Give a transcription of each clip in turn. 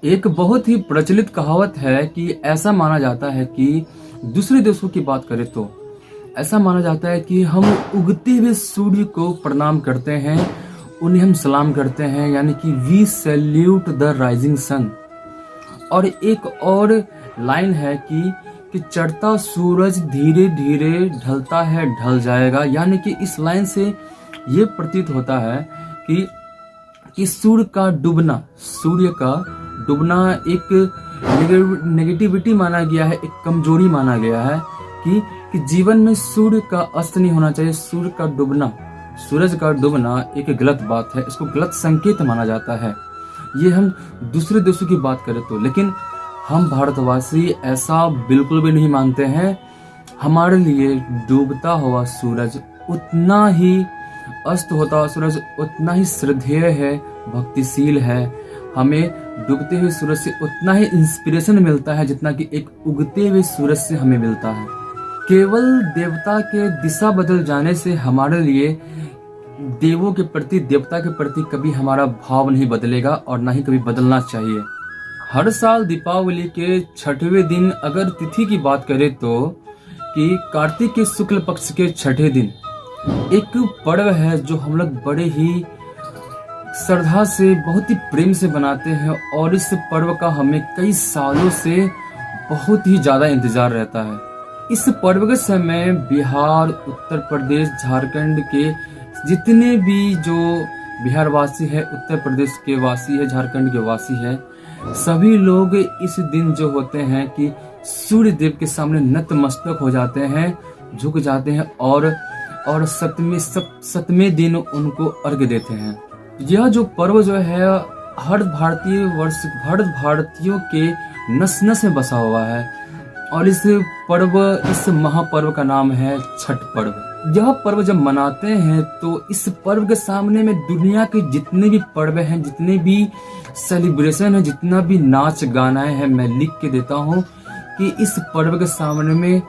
एक बहुत ही प्रचलित कहावत है कि ऐसा माना जाता है कि दूसरे देशों की बात करें तो ऐसा माना जाता है कि हम उगते हुए सूर्य को प्रणाम करते हैं, उन्हें हम सलाम करते हैं, यानी कि we salute the rising sun. और एक और लाइन है कि चढ़ता सूरज धीरे धीरे ढलता है, ढल जाएगा। यानी कि इस लाइन से ये प्रतीत होता है कि सूर्य का डूबना एक नेगेटिविटी माना गया है, एक कमजोरी माना गया है कि जीवन में सूर्य का अस्त नहीं होना चाहिए। सूरज का डूबना एक गलत बात है, इसको गलत संकेत माना जाता है। ये हम दूसरे देशों की बात करें तो, लेकिन हम भारतवासी ऐसा बिल्कुल भी नहीं मानते हैं। हमारे लिए डूबता हुआ सूरज उतना ही, अस्त होता हुआ सूरज उतना ही श्रद्धेय है, भक्तिशील है। हमें डूबते हुए सूरज से उतना ही इंस्पिरेशन मिलता है जितना कि एक उगते हुए सूरज से हमें मिलता है। केवल देवता के दिशा बदल जाने से हमारे लिए देवता के प्रति कभी हमारा भाव नहीं बदलेगा और ना ही कभी बदलना चाहिए। हर साल दीपावली के 6वें दिन अगर तिथि की बात करें तो कि कार्तिक के शुक्ल पक्ष के 6ठे दिन एक पर्व है जो हम लोग बड़े ही श्रद्धा से, बहुत ही प्रेम से बनाते हैं। और इस पर्व का हमें कई सालों से बहुत ही ज्यादा इंतजार रहता है। इस पर्व के समय बिहार, उत्तर प्रदेश, झारखंड के जितने भी जो बिहार वासी है, उत्तर प्रदेश के वासी है, झारखंड के वासी है, सभी लोग इस दिन जो होते हैं कि सूर्य देव के सामने नतमस्तक हो जाते हैं, झुक जाते हैं और सतवें दिन उनको अर्घ्य देते हैं। यह जो पर्व जो है हर भारतीयों के नस नस में बसा हुआ है। और इस महापर्व का नाम है छठ पर्व। यह पर्व जब मनाते हैं तो इस पर्व के सामने में दुनिया के जितने भी पर्व हैं, जितने भी सेलिब्रेशन है, जितना भी नाच गानाएं हैं, मैं लिख के देता हूँ कि इस पर्व के सामने में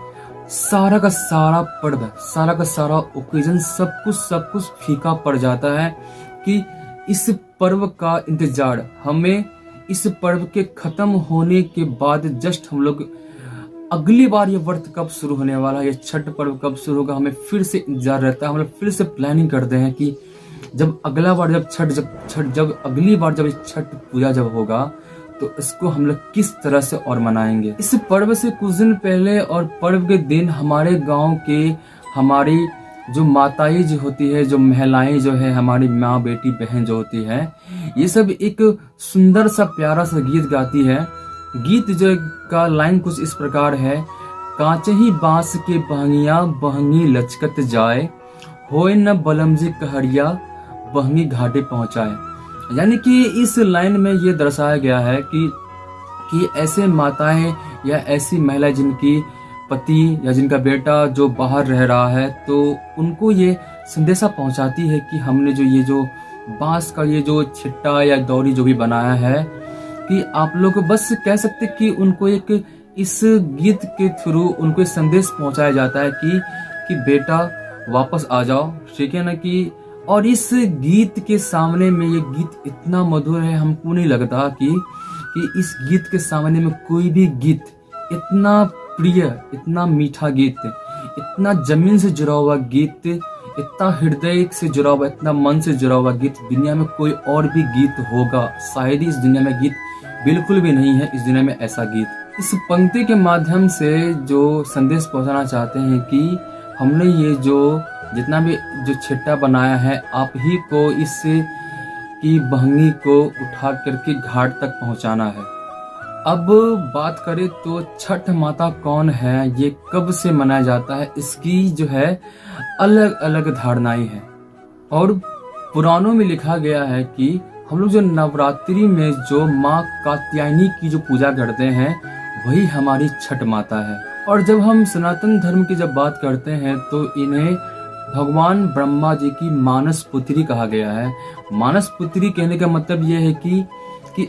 सारा का सारा पर्व, सारा का सारा ओकेजन, सब कुछ फीका पड़ जाता है। कि इस पर्व का इंतजार, हमें इस पर्व के खत्म होने के बाद जस्ट हम लोग अगली बार ये व्रत कब शुरू होने वाला है, ये छठ पर्व कब शुरू होगा, हमें फिर से इंतजार रहता है। हम लोग फिर से प्लानिंग करते हैं कि जब अगली बार जब छठ पूजा जब होगा तो इसको हम लोग किस तरह से और मनाएंगे। इस पर्व से कुछ दिन पहले और पर्व के दिन हमारे गांव के हमारी जो माताएं जो होती है, जो महिलाएं जो है, हमारी माँ, बेटी, बहन जो होती है, ये सब एक सुंदर सा प्यारा सा गीत गाती है। गीत जो का लाइन कुछ इस प्रकार है, कांचे ही बांस के बहंगिया बहंगी लचकत जाए, होए न बलम जी कहरिया बहंगी घाटे पहुंचाए। यानी कि इस लाइन में ये दर्शाया गया है कि ऐसे माताएं या ऐसी महिलाएं जिनकी पति या जिनका बेटा जो बाहर रह रहा है, तो उनको ये संदेशा पहुंचाती है कि हमने जो बांस का ये जो छिट्टा या दौरी जो भी बनाया है, कि आप लोग बस कह सकते कि उनको एक इस गीत के थ्रू उनको एक संदेश पहुंचाया जाता है कि बेटा वापस आ जाओ, ठीक है ना। कि और इस गीत के सामने में ये गीत इतना मधुर है, हमको नहीं लगता कि इस गीत के सामने में कोई भी गीत इतना प्रिय, इतना मीठा गीत, इतना जमीन से जुड़ा हुआ गीत, इतना हृदय से जुड़ा हुआ, इतना मन से जुड़ा हुआ गीत दुनिया में कोई और भी गीत होगा। शायद इस दुनिया में गीत बिल्कुल भी नहीं है, इस दुनिया में ऐसा गीत। इस पंक्ति के माध्यम से जो संदेश पहुंचाना चाहते हैं कि हमने ये जितना भी जो छिट्टा बनाया है, आप ही को इस की बहंगी को उठा करके घाट तक पहुंचाना है। अब बात करें तो छठ माता कौन है, ये कब से मनाया जाता है, इसकी जो है अलग अलग धारणाएं हैं। और पुराणों में लिखा गया है कि हम लोग जो नवरात्रि में जो माँ कात्यायनी की जो पूजा करते हैं, वही हमारी छठ माता है। और जब हम सनातन धर्म की जब बात करते हैं तो इन्हें भगवान ब्रह्मा जी की मानस पुत्री कहा गया है। मानस पुत्री कहने का मतलब यह है कि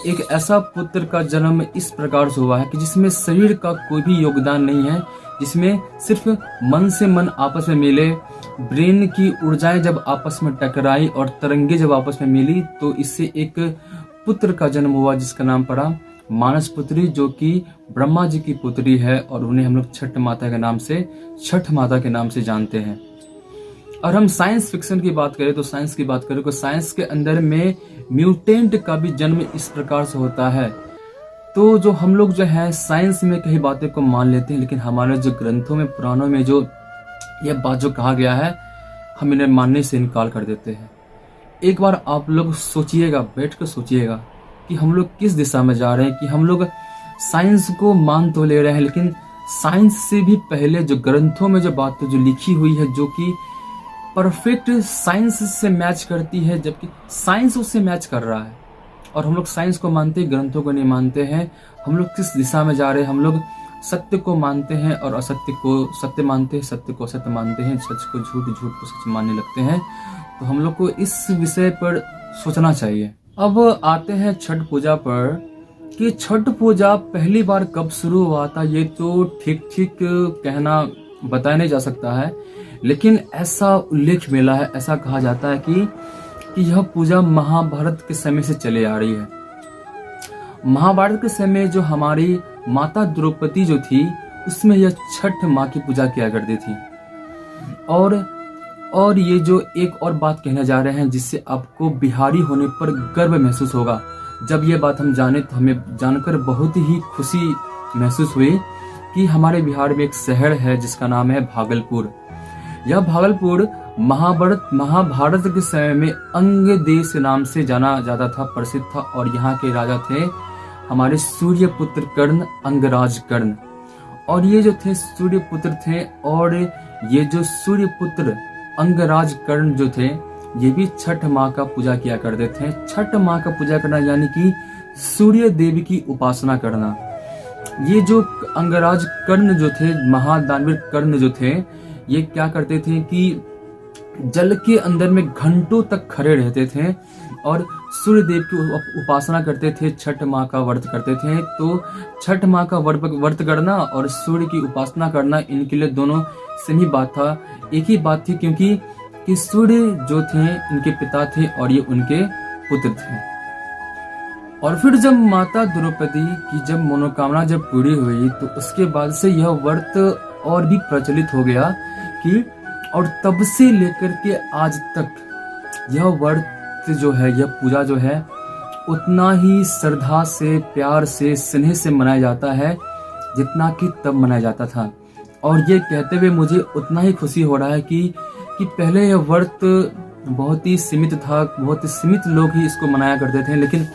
एक ऐसा पुत्र का जन्म इस प्रकार से हुआ है कि जिसमें शरीर का कोई भी योगदान नहीं है, जिसमें सिर्फ मन से मन आपस में मिले, ब्रेन की ऊर्जाएं जब आपस में टकराई और तरंगे जब आपस में मिली, तो इससे एक पुत्र का जन्म हुआ जिसका नाम पड़ा मानस पुत्री जो कि ब्रह्मा जी की पुत्री है, और उन्हें हम लोग छठ माता के नाम से, छठ माता के नाम से जानते हैं। और हम साइंस फिक्शन की बात करें तो साइंस के अंदर में म्यूटेंट का भी जन्म इस प्रकार से होता है। तो जो हम लोग जो है साइंस में कई बातें को मान लेते हैं, लेकिन हमारे जो ग्रंथों में, पुराणों में जो यह बात जो कहा गया है, हम इन्हें मानने से इनकार कर देते हैं। एक बार आप लोग सोचिएगा, बैठ कर सोचिएगा कि हम लोग किस दिशा में जा रहे हैं, कि हम लोग साइंस को मान तो ले रहे हैं, लेकिन साइंस से भी पहले जो ग्रंथों में जो बात जो लिखी हुई है, जो कि परफेक्ट साइंस से मैच करती है, जबकि साइंस उससे मैच कर रहा है, और हम लोग साइंस को मानते हैं, ग्रंथों को नहीं मानते हैं। हम लोग किस दिशा में जा रहे हैं? हम लोग सत्य को मानते हैं और असत्य को सत्य मानते हैं, सत्य को असत्य मानते हैं, सच को झूठ, झूठ को सच मानने लगते हैं। तो हम लोग को इस विषय पर सोचना चाहिए। अब आते हैं छठ पूजा पर, कि छठ पूजा पहली बार कब शुरू हुआ था, ये तो ठीक ठीक कहना बताया नहीं जा सकता है, लेकिन ऐसा उल्लेख मिला है, ऐसा कहा जाता है कि यह पूजा महाभारत के समय से चले आ रही है। महाभारत के समय जो हमारी माता द्रौपदी जो थी, उसमें यह छठ माँ की पूजा किया करती थी। और ये जो एक और बात कहने जा रहे हैं, जिससे आपको बिहारी होने पर गर्व महसूस होगा। जब ये बात हम जाने तो हमें जानकर बहुत ही खुशी महसूस हुई कि हमारे बिहार में एक शहर है जिसका नाम है भागलपुर। यह भागलपुर महाभारत के समय में अंग देश नाम से जाना जाता था, प्रसिद्ध था, और यहाँ के राजा थे हमारे सूर्यपुत्र कर्ण, अंगराज कर्ण। और ये जो थे सूर्यपुत्र थे, और ये जो सूर्यपुत्र अंगराज कर्ण जो थे, ये भी छठ माँ का पूजा किया करते थे। छठ माँ का पूजा करना यानी कि सूर्य देवी की उपासना करना। ये जो अंगराज कर्ण जो थे, महादानवीर कर्ण जो थे, ये क्या करते थे कि जल के अंदर में घंटों तक खड़े रहते थे और सूर्य देव की उपासना करते थे, छठ माँ का व्रत करते थे। तो छठ माँ का व्रत करना और सूर्य की उपासना करना, इनके लिए दोनों सेम ही बात था, एक ही बात थी, क्योंकि कि सूर्य जो थे इनके पिता थे और ये उनके पुत्र थे। और फिर जब माता द्रौपदी की जब मनोकामना जब पूरी हुई, तो उसके बाद से यह व्रत और भी प्रचलित हो गया कि, और तब से लेकर के आज तक यह व्रत जो है, यह पूजा जो है, उतना ही श्रद्धा से, प्यार से, स्नेह से मनाया जाता है जितना कि तब मनाया जाता था। और ये कहते हुए मुझे उतना ही खुशी हो रहा है कि पहले यह व्रत बहुत ही सीमित था, बहुत ही सीमित लोग ही इसको मनाया करते थे, लेकिन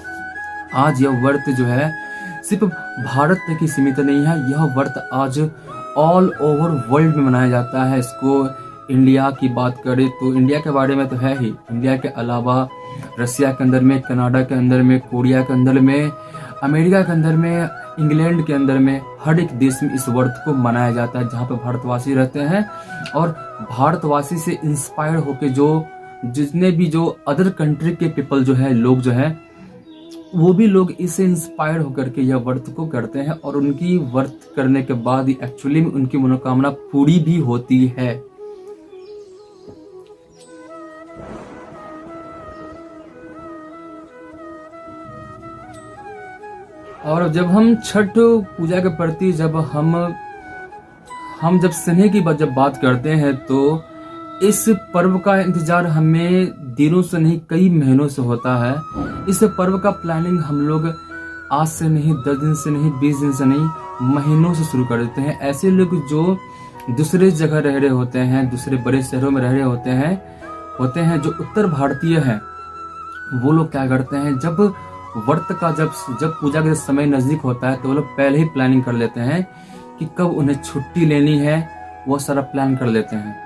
आज यह व्रत जो है सिर्फ भारत तक ही सीमित नहीं है। यह व्रत आज ऑल ओवर वर्ल्ड में मनाया जाता है। इसको इंडिया की बात करें तो इंडिया के बारे में तो है ही, इंडिया के अलावा रसिया के अंदर में, कनाडा के अंदर में, कोरिया के अंदर में, अमेरिका के अंदर में, इंग्लैंड के अंदर में, हर एक देश में इस व्रत को मनाया जाता है जहाँ पे भारतवासी रहते हैं। और भारतवासी से इंस्पायर होके जो जितने भी जो अदर कंट्री के पीपल जो है, लोग जो है, वो भी लोग इससे इंस्पायर होकर के यह व्रत को करते हैं, और उनकी व्रत करने के बाद एक्चुअली में उनकी मनोकामना पूरी भी होती है। और जब हम छठ पूजा के प्रति जब हम जब स्नेह की जब बात करते हैं, तो इस पर्व का इंतजार हमें दिनों से नहीं, कई महीनों से होता है। इस पर्व का प्लानिंग हम लोग आज से नहीं, 10 दिन से नहीं, 20 दिन से नहीं, महीनों से शुरू कर देते हैं। ऐसे लोग जो दूसरे जगह रह रहे होते हैं, दूसरे बड़े शहरों में रह रहे होते हैं, जो उत्तर भारतीय हैं, वो लोग क्या करते हैं, जब व्रत का जब पूजा का समय नजदीक होता है, तो वो लोग पहले ही प्लानिंग कर लेते हैं कि कब उन्हें छुट्टी लेनी है, वो सारा प्लान कर लेते हैं।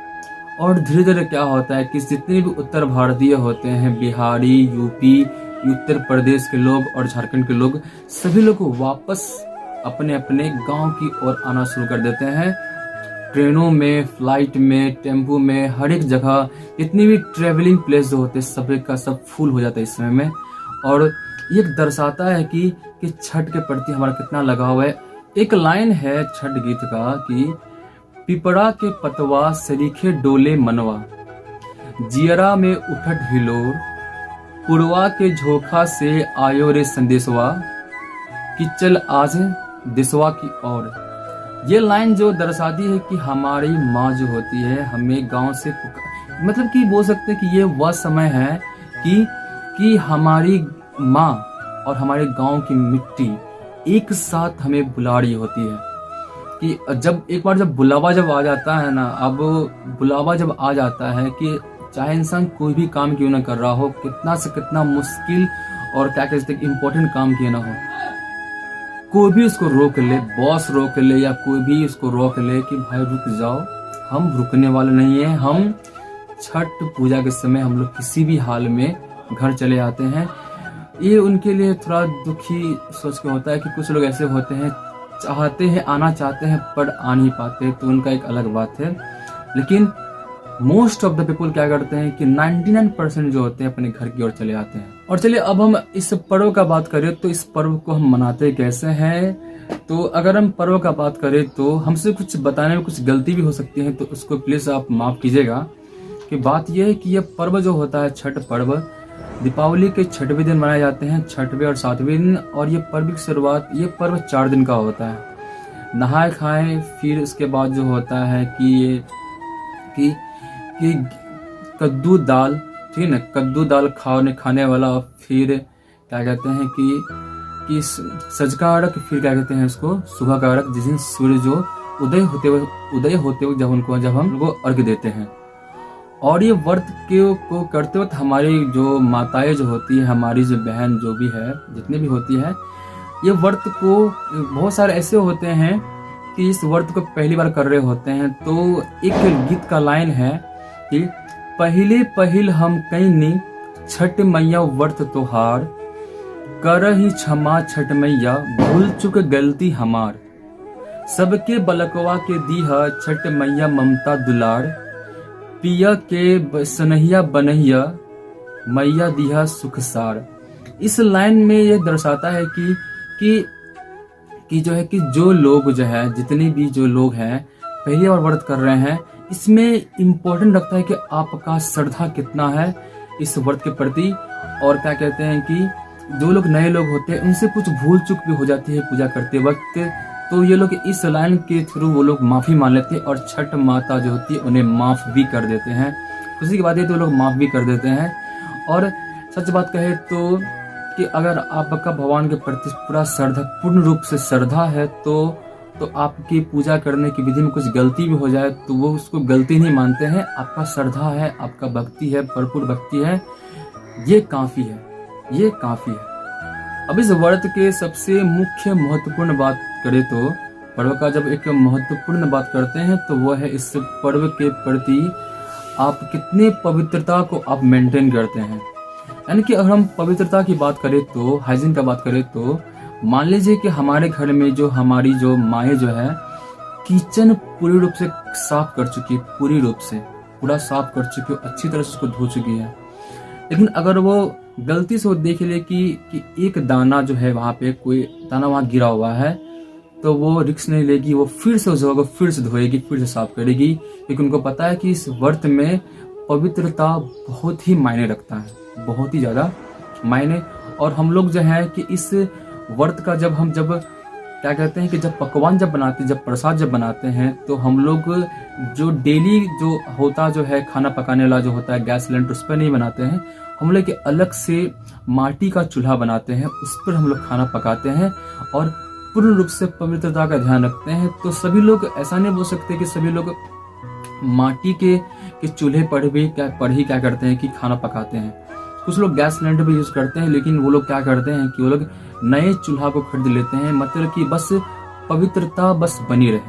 और धीरे धीरे क्या होता है कि जितने भी उत्तर भारतीय होते हैं, बिहारी, यूपी, उत्तर प्रदेश के लोग और झारखंड के लोग, सभी लोग वापस अपने अपने गांव की ओर आना शुरू कर देते हैं। ट्रेनों में, फ्लाइट में, टेम्पो में, हर एक जगह जितनी भी ट्रेवलिंग प्लेस जो होते हैं, सभी का सब फुल हो जाता है इस समय में। और ये दर्शाता है कि छठ के प्रति हमारा कितना लगाव है। एक लाइन है छठ गीत का कि पिपरा के पतवा सरीखे डोले मनवा, जियरा में उठट हिलोर, पुरवा के झोखा से आयो रे संदेशवा, कि चल आज दिसवा की ओर। ये लाइन जो दर्शाती है कि हमारी माँ जो होती है हमें गांव से मतलब कि बोल सकते हैं कि ये वह समय है कि हमारी माँ और हमारे गांव की मिट्टी एक साथ हमें बुला रही होती है। कि जब एक बार जब बुलावा जब आ जाता है ना, अब बुलावा जब आ जाता है कि चाहे इंसान कोई भी काम क्यों ना कर रहा हो, कितना से कितना मुश्किल और क्या कहते हैं इम्पोर्टेंट काम क्यों ना हो, कोई भी उसको रोक ले, बॉस रोक ले या कोई भी उसको रोक ले कि भाई रुक जाओ, हम रुकने वाले नहीं है। हम छठ पूजा के समय हम लोग किसी भी हाल में घर चले आते हैं। ये उनके लिए थोड़ा दुखी सोच के होता है कि कुछ लोग ऐसे होते हैं चाहते हैं आना चाहते हैं पर आ नहीं पाते, तो उनका एक अलग बात है। लेकिन मोस्ट ऑफ द पीपल क्या करते हैं कि 99% जो होते हैं अपने घर की ओर चले आते हैं। और चलिए अब हम इस पर्व का बात करें तो इस पर्व को हम मनाते कैसे हैं। तो अगर हम पर्व का बात करें तो हमसे कुछ बताने में कुछ गलती भी हो सकती है, तो उसको प्लीज आप माफ कीजिएगा। कि बात यह है कि यह पर्व जो होता है छठ पर्व दीपावली के 6वें दिन मनाए जाते हैं, 6वें और 7वें दिन। और ये पर्व की शुरुआत, ये पर्व 4 दिन का होता है। नहाए खाए फिर उसके बाद जो होता है कि कद्दू दाल, ठीक है ना, कद्दू दाल खाने वाला। फिर क्या कहते हैं कि सजका अर्घ, फिर क्या कहते हैं इसको सुबह का अर्घ, जिस दिन सूर्य जो उदय होते हुए जब हम लोग अर्घ देते हैं। और ये व्रत को करते वक्त हमारी जो माताएं जो होती है, हमारी जो बहन जो भी है, जितने भी होती है, ये व्रत को बहुत सारे ऐसे होते हैं कि इस व्रत को पहली बार कर रहे होते हैं। तो एक गीत का लाइन है कि पहिले पहिल हम कैनी छठ मैया व्रत तोहार, करही क्षमा छठ मैया भूल चुक गलती हमार, सबके बलकवा के दीहा छठ मैया ममता दुलार, पिया के सनहिया बनहिया मैया दिया सुखसार। इस लाइन में यह दर्शाता है कि जो है कि जो लोग जो है, जितने भी जो लोग हैं पहली बार व्रत कर रहे हैं, इसमें इम्पोर्टेंट रखता है कि आपका श्रद्धा कितना है इस व्रत के प्रति। और क्या कहते हैं कि जो लोग नए लोग होते हैं उनसे कुछ भूल चूक भी हो जाती है पूजा करते वक्त, तो ये लोग इस लाइन के थ्रू वो लोग माफी मान लेते हैं और छठ माता जो होती है उन्हें माफ भी कर देते हैं। खुशी की बात है तो लोग माफ भी कर देते हैं। और सच बात कहे तो कि अगर आपका भगवान के प्रति पूरा पूर्ण रूप से श्रद्धा है तो आपकी पूजा करने की विधि में कुछ गलती भी हो जाए तो वो उसको गलती नहीं मानते हैं। आपका श्रद्धा है, आपका भक्ति है, भरपूर भक्ति है, ये काफी है, ये काफी है। अब इस व्रत के सबसे मुख्य महत्वपूर्ण बात करें तो पर्व का जब एक महत्वपूर्ण बात करते हैं तो वह है इस पर्व के प्रति आप कितने पवित्रता को आप मेंटेन करते हैं। यानी कि अगर हम पवित्रता की बात करें तो हाइजीन का बात करें तो मान लीजिए कि हमारे घर में जो हमारी जो माएँ जो है किचन पूरी रूप से साफ कर चुकी है, पूरी रूप से पूरा साफ कर चुकी है, अच्छी तरह से उसको धो चुकी है। लेकिन अगर वो गलती से वो देख ले कि एक दाना जो है वहां पे कोई दाना वहां गिरा हुआ है, तो वो रिस्क नहीं लेगी, वो फिर से उस जगह को फिर से धोएगी, फिर से साफ करेगी, क्योंकि उनको पता है कि इस व्रत में पवित्रता बहुत ही मायने रखता है, बहुत ही ज्यादा मायने। और हम लोग जो है कि इस व्रत का जब क्या कहते हैं कि जब पकवान जब बनाते हैं, जब प्रसाद जब बनाते हैं, तो हम लोग जो डेली जो होता जो है खाना पकाने वाला जो होता है गैस सिलेंडर, उस पर नहीं बनाते हैं। हम लोग के अलग से माटी का चूल्हा बनाते हैं, उस पर हम लोग खाना पकाते हैं और पूर्ण रूप से पवित्रता का ध्यान रखते हैं। तो सभी लोग ऐसा नहीं बोल सकते कि सभी लोग माटी के चूल्हे पर ही क्या करते हैं कि खाना पकाते हैं। कुछ लोग गैस सिलेंडर भी यूज करते हैं, लेकिन वो लोग क्या करते हैं कि वो लोग नए चूल्हा को खरीद लेते हैं, मतलब कि बस पवित्रता बस बनी रहे।